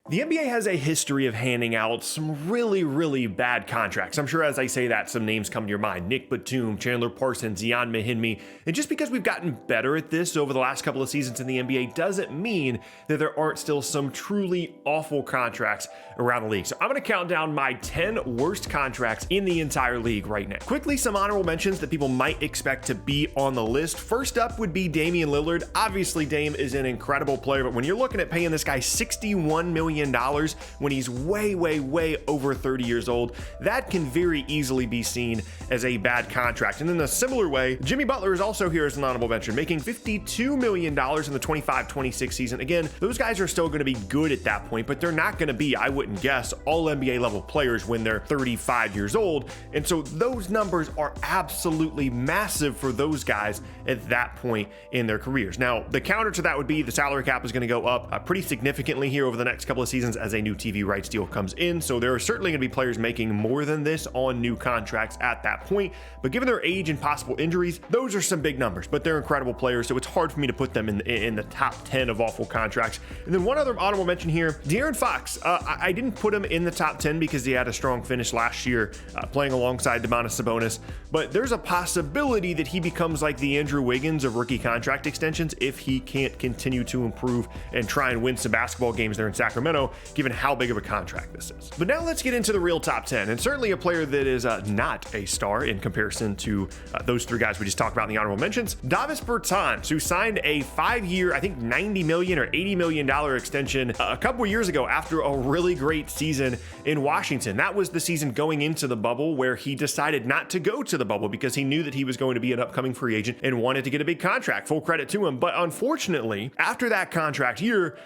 The NBA has a history of handing out some really bad contracts. I'm sure as I say that, some names come to your mind. Nick Batum, Chandler Parsons, Zion Mahinmi. And just because we've gotten better at this over the last couple of seasons in the NBA doesn't mean that there aren't still some truly awful contracts around the league. So I'm going to count down my 10 worst contracts in the entire league right now. Quickly, some honorable mentions that people might expect to be on the list. First up would be Damian Lillard. Obviously, Dame is an incredible player, but when you're looking at paying this guy $61 million when he's way over 30 years old, that can very easily be seen as a bad contract. And in a similar way, Jimmy Butler is also here as an honorable mention, making $52 million in the 25-26 season. Again, those guys are still going to be good at that point, but they're not going to be, I wouldn't guess, all NBA level players when they're 35 years old. And so those numbers are absolutely massive for those guys at that point in their careers. Now, the counter to that would be the salary cap is going to go up pretty significantly here over the next couple of seasons as a new TV rights deal comes in. So there are certainly going to be players making more than this on new contracts at that point. But given their age and possible injuries, those are some big numbers, but they're incredible players. So it's hard for me to put them in the top 10 of awful contracts. And then one other honorable mention here, De'Aaron Fox. I didn't put him in the top 10 because he had a strong finish last year playing alongside Domantas Sabonis. But there's a possibility that he becomes like the Andrew Wiggins of rookie contract extensions if he can't continue to improve and try and win some basketball games there in Sacramento, given how big of a contract this is. But now let's get into the real top 10, and certainly a player that is not a star in comparison to those three guys we just talked about in the honorable mentions. Davis Bertans, who signed a 5-year, I think $90 million or $80 million extension a couple years ago after a really great season in Washington. That was the season going into the bubble where he decided not to go to the bubble because he knew that he was going to be an upcoming free agent and wanted to get a big contract. Full credit to him. But unfortunately, after that contract year,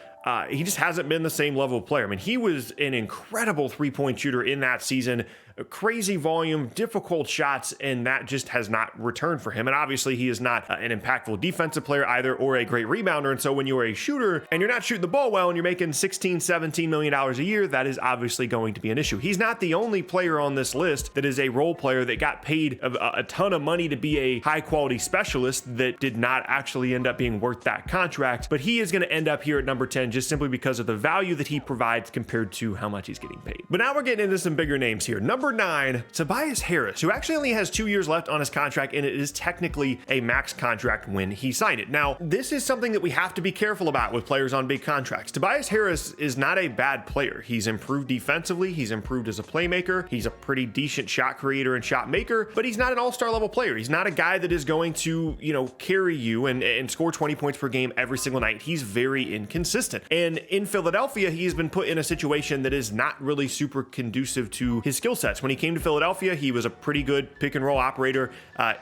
he just hasn't been the same level of player. I mean, he was an incredible three-point shooter in that season. Crazy volume, difficult shots, and that just has not returned for him. And obviously, he is not an impactful defensive player either or a great rebounder. And so when you're a shooter and you're not shooting the ball well and you're making $16, $17 million a year, that is obviously going to be an issue. He's not the only player on this list that is a role player that got paid a ton of money to be a high-quality specialist that did not actually end up being worth that contract. But he is going to end up here at number 10 just simply because of the value that he provides compared to how much he's getting paid. But now we're getting into some bigger names here. Number 9, Tobias Harris, who actually only has 2 years left on his contract, and it is technically a max contract when he signed it. Now, this is something that we have to be careful about with players on big contracts. Tobias Harris is not a bad player. He's improved defensively. He's improved as a playmaker. He's a pretty decent shot creator and shot maker, but he's not an all-star level player. He's not a guy that is going to, carry you and score 20 points per game every single night. He's very inconsistent. And in Philadelphia, he's been put in a situation that is not really super conducive to his skill sets. When he came to Philadelphia, he was a pretty good pick and roll operator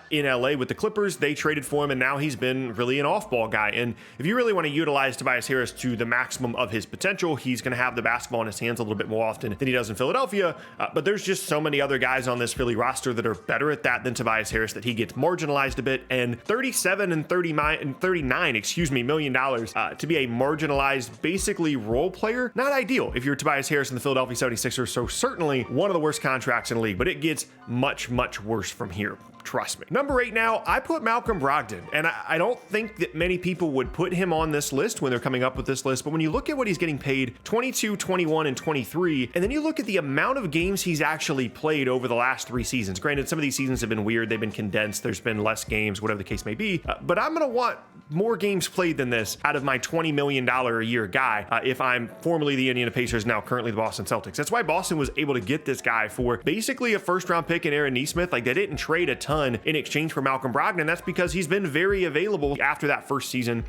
in LA with the Clippers. They traded for him, and now he's been really an off-ball guy. And if you really want to utilize Tobias Harris to the maximum of his potential, he's going to have the basketball in his hands a little bit more often than he does in Philadelphia. But there's just so many other guys on this Philly roster that are better at that than Tobias Harris that he gets marginalized a bit. And $37 and $39 million to be a marginalized, basically role player, not ideal if you're Tobias Harris in the Philadelphia 76ers. So certainly one of the worst contracts in the league, but it gets much worse from here. Trust me. Number 8 now, I put Malcolm Brogdon, and I don't think that many people would put him on this list when they're coming up with this list, but when you look at what he's getting paid, 22, 21, and 23, and then you look at the amount of games he's actually played over the last 3 seasons. Granted, some of these seasons have been weird. They've been condensed. There's been less games, whatever the case may be, but I'm going to want more games played than this out of my $20 million a year guy if I'm formerly the Indiana Pacers, now currently the Boston Celtics. That's why Boston was able to get this guy for basically a first-round pick in Aaron Nesmith. Like, they didn't trade a ton in exchange for Malcolm Brogdon. That's because he's been very available after that first season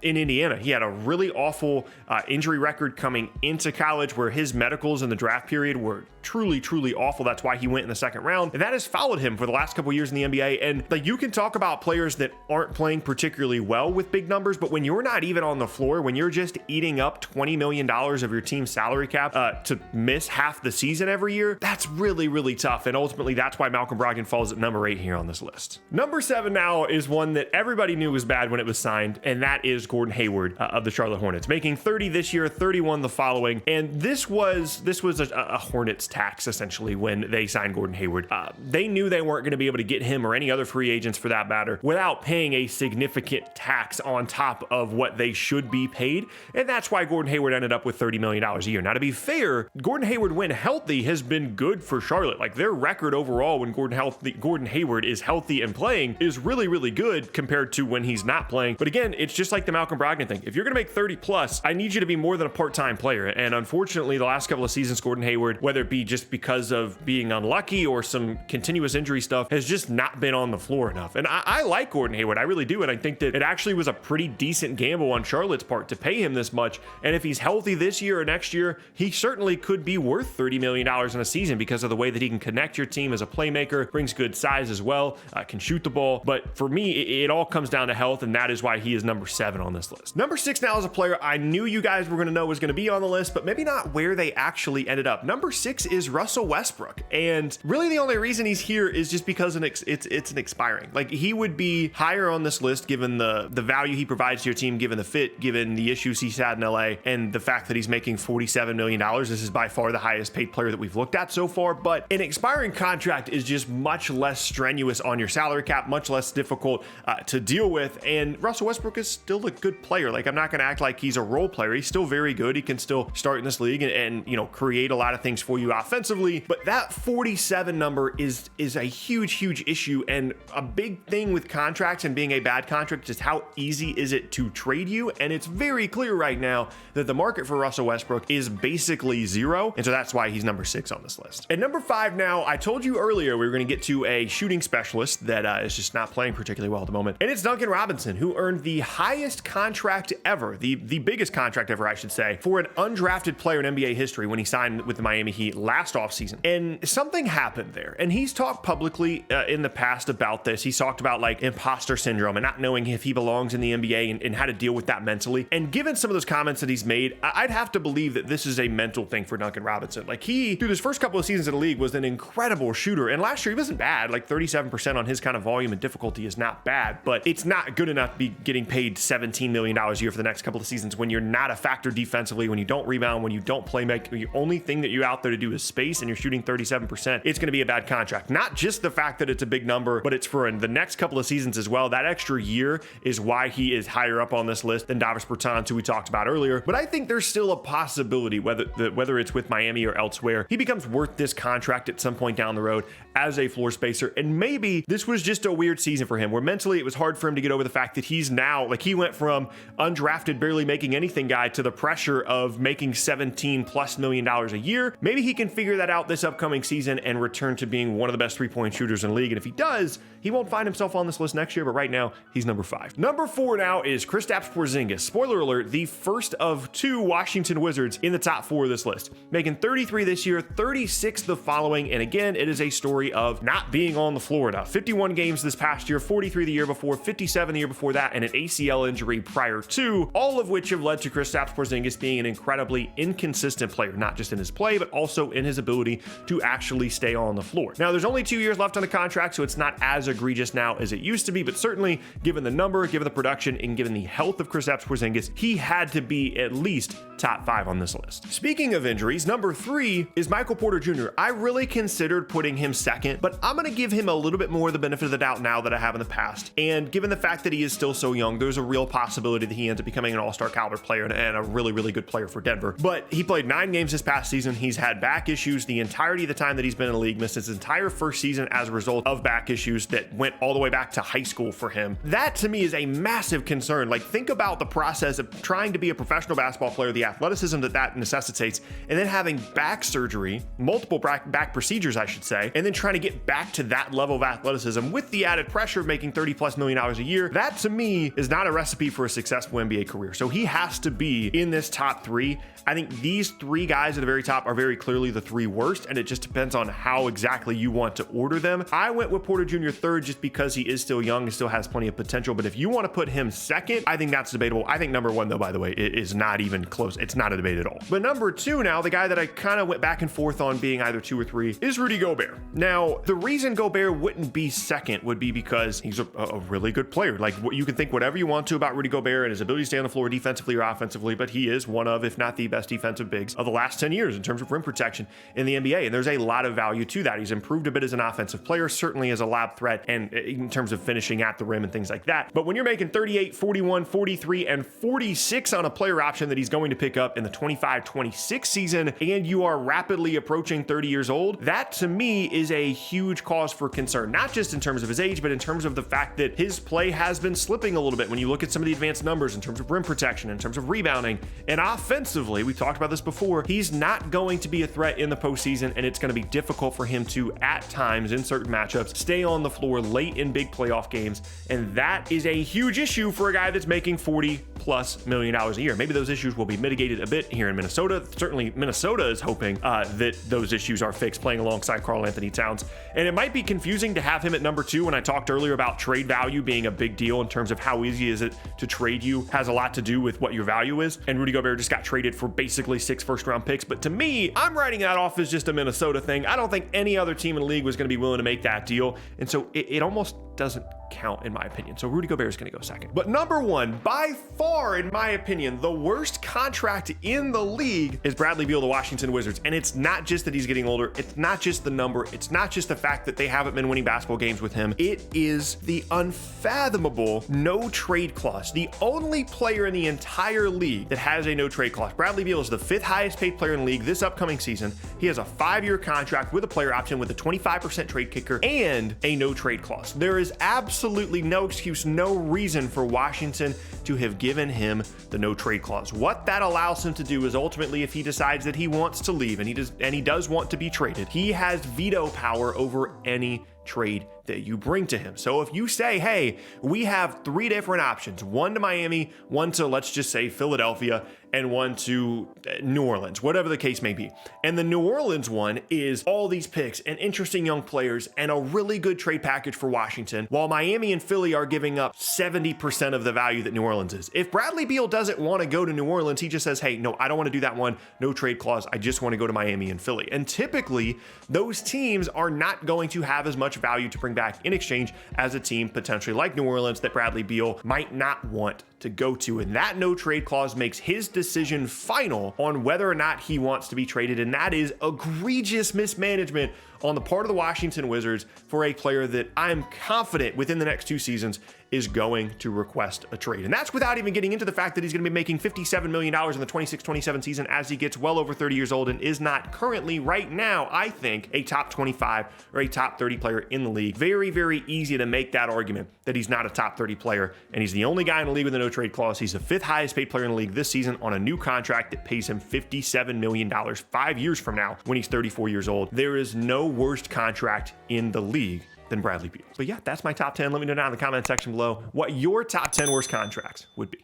in Indiana. He had a really awful injury record coming into college where his medicals in the draft period were truly awful. That's why he went in the second round. And that has followed him for the last couple years in the NBA. And like, you can talk about players that aren't playing particularly well with big numbers, but when you're not even on the floor, when you're just eating up $20 million of your team's salary cap to miss half the season every year, that's really tough. And ultimately, that's why Malcolm Brogdon falls at number 8 here. here on this list. Number 7 now is one that everybody knew was bad when it was signed, and that is Gordon Hayward of the Charlotte Hornets, making 30 this year, 31 the following. And this was a Hornets tax essentially when they signed Gordon Hayward. They knew they weren't going to be able to get him or any other free agents for that matter without paying a significant tax on top of what they should be paid. And that's why Gordon Hayward ended up with $30 million a year. Now, to be fair, Gordon Hayward, when healthy, has been good for Charlotte. Like, their record overall when Gordon Hayward is healthy and playing is really, really good compared to when he's not playing. But again, it's just like the Malcolm Brogdon thing. If you're going to make 30 plus, I need you to be more than a part-time player. And unfortunately, the last couple of seasons, Gordon Hayward, whether it be just because of being unlucky or some continuous injury stuff, has just not been on the floor enough. And I like Gordon Hayward, I really do. And I think that it actually was a pretty decent gamble on Charlotte's part to pay him this much. And if he's healthy this year or next year, he certainly could be worth $30 million in a season because of the way that he can connect your team as a playmaker, brings good size as well, can shoot the ball. But for me, it all comes down to health, and that is why he is number 7 on this list. Number 6 now is a player I knew you guys were going to know was going to be on the list, but maybe not where they actually ended up. Number 6 is Russell Westbrook, and really the only reason he's here is just because it's an expiring. Like, he would be higher on this list given the value he provides to your team, given the fit, given the issues he's had in LA, and the fact that he's making $47 million. This is by far the highest paid player that we've looked at so far, but an expiring contract is just much less strenuous on your salary cap, much less difficult to deal with. And Russell Westbrook is still a good player. Like, I'm not going to act like he's a role player. He's still very good. He can still start in this league and create a lot of things for you offensively. But that 47 number is a huge issue. And a big thing with contracts and being a bad contract is how easy is it to trade you. And it's very clear right now that the market for Russell Westbrook is basically zero. And so that's why he's number 6 on this list. And number 5 now, I told you earlier we were going to get to a shooting specialist that is just not playing particularly well at the moment. And it's Duncan Robinson, who earned the highest contract ever, the biggest contract ever, I should say, for an undrafted player in NBA history when he signed with the Miami Heat last offseason. And something happened there. And he's talked publicly in the past about this. He's talked about like imposter syndrome and not knowing if he belongs in the NBA and how to deal with that mentally. And given some of those comments that he's made, I'd have to believe that this is a mental thing for Duncan Robinson. Like, he, through his first couple of seasons in the league, was an incredible shooter. And last year he wasn't bad. Like, 37% on his kind of volume and difficulty is not bad, but it's not good enough to be getting paid $17 million a year for the next couple of seasons when you're not a factor defensively, when you don't rebound, when you don't play make, the only thing that you're out there to do is space, and you're shooting 37%. It's going to be a bad contract. Not just the fact that it's a big number, but it's for the next couple of seasons as well. That extra year is why he is higher up on this list than Davis Bertans, who we talked about earlier. But I think there's still a possibility, whether it's with Miami or elsewhere, he becomes worth this contract at some point down the road as a floor spacer. And maybe this was just a weird season for him, where mentally it was hard for him to get over the fact that he's now, like, he went from undrafted, barely making anything guy to the pressure of making $17+ million a year. Maybe he can figure that out this upcoming season and return to being one of the best three-point shooters in the league. And if he does, he won't find himself on this list next year, but right now he's number 5. Number 4 now is Kristaps Porzingis. Spoiler alert, the first of 2 Washington Wizards in the top 4 of this list, making 33 this year, 36 the following. And again, it is a story of not being on the floor enough. 51 games this past year, 43 the year before, 57 the year before that, and an ACL injury prior to, all of which have led to Kristaps Porzingis being an incredibly inconsistent player, not just in his play, but also in his ability to actually stay on the floor. Now, there's only 2 years left on the contract, so it's not as egregious now as it used to be, but certainly given the number, given the production, and given the health of Kristaps Porzingis, he had to be at least top 5 on this list. Speaking of injuries, number 3 is Michael Porter Jr. I really considered putting him second, but I'm going to give him a little bit more of the benefit of the doubt now that I have in the past. And given the fact that he is still so young, there's a real possibility that he ends up becoming an all-star caliber player and a really, really good player for Denver. But he played 9 games this past season. He's had back issues the entirety of the time that he's been in the league, missed his entire first season as a result of back issues that went all the way back to high school for him. That to me is a massive concern. Like, think about the process of trying to be a professional basketball player, the athleticism that necessitates, and then having back surgery, multiple back procedures, I should say, and then trying to get back to that level of athleticism with the added pressure of making $30+ million a year. That to me is not a recipe for a successful NBA career. So he has to be in this top 3. I think these 3 guys at the very top are very clearly the 3 worst, and it just depends on how exactly you want to order them. I went with Porter Jr. 3rd just because he is still young and still has plenty of potential, but if you want to put him 2nd, I think that's debatable. I think number 1, though, by the way, is not even close. It's not a debate at all. But number 2 now, the guy that I kind of went back and forth on being either 2 or 3, is Rudy Gobert. Now, the reason Gobert wouldn't be second would be because he's a really good player. Like, you can think whatever you want to about Rudy Gobert and his ability to stay on the floor defensively or offensively, but he is one of, if not the best defensive bigs of the last 10 years in terms of rim protection in the NBA. And there's a lot of value to that. He's improved a bit as an offensive player, certainly as a lob threat and in terms of finishing at the rim and things like that. But when you're making 38, 41, 43, and 46 on a player option that he's going to pick up in the 25-26 season, and you are rapidly approaching 30 years old, that to me is a huge cause for concern, not just in terms of his age, but in terms of the fact that his play has been slipping a little bit when you look at some of the advanced numbers in terms of rim protection, in terms of rebounding, and offensively, we talked about this before, he's not going to be a threat in the postseason, and it's going to be difficult for him to, at times in certain matchups, stay on the floor late in big playoff games, and that is a huge issue for a guy that's making $40+ million a year. Maybe those issues will be mitigated a bit here in Minnesota. Certainly Minnesota is hoping that those issues are fixed playing alongside Karl-Anthony Towns, and it might be confusing to have him at number 2 when I talked earlier about trade value being a big deal in terms of how easy is it to trade you has a lot to do with what your value is, and Rudy Gobert just got traded for basically 6 first-round picks, but to me, I'm writing that off as just a Minnesota thing. I don't think any other team in the league was going to be willing to make that deal, and so it almost doesn't count in my opinion. So Rudy Gobert is going to go second. But number 1, by far in my opinion, the worst contract in the league is Bradley Beal, the Washington Wizards. And it's not just that he's getting older. It's not just the number. It's not just the fact that they haven't been winning basketball games with him. It is the unfathomable no trade clause. The only player in the entire league that has a no trade clause. Bradley Beal is the 5th highest paid player in the league this upcoming season. He has a 5-year contract with a player option with a 25% trade kicker and a no trade clause. There is absolutely no excuse, no reason for Washington to have given him the no trade clause. What that allows him to do is ultimately, if he decides that he wants to leave and he does want to be traded, he has veto power over any trade that you bring to him. So if you say, hey, we have 3 different options, one to Miami, one to, let's just say, Philadelphia, and one to New Orleans, whatever the case may be. And the New Orleans one is all these picks and interesting young players and a really good trade package for Washington, while Miami and Philly are giving up 70% of the value that New Orleans is. If Bradley Beal doesn't want to go to New Orleans, he just says, hey, no, I don't want to do that one. No trade clause. I just want to go to Miami and Philly. And typically, those teams are not going to have as much value to bring back in exchange as a team potentially like New Orleans that Bradley Beal might not want to go to. And that no trade clause makes his decision final on whether or not he wants to be traded. And that is egregious mismanagement on the part of the Washington Wizards for a player that I'm confident within the next 2 seasons is going to request a trade. And that's without even getting into the fact that he's going to be making $57 million in the 26-27 season as he gets well over 30 years old and is not currently right now, I think, a top 25 or a top 30 player in the league. Very, very easy to make that argument that he's not a top 30 player, and he's the only guy in the league with a no trade clause. He's the 5th highest paid player in the league this season on a new contract that pays him $57 million 5 years from now when he's 34 years old. There is no worst contract in the league than Bradley Beal. But yeah, that's my top 10. Let me know down in the comment section below what your top 10 worst contracts would be.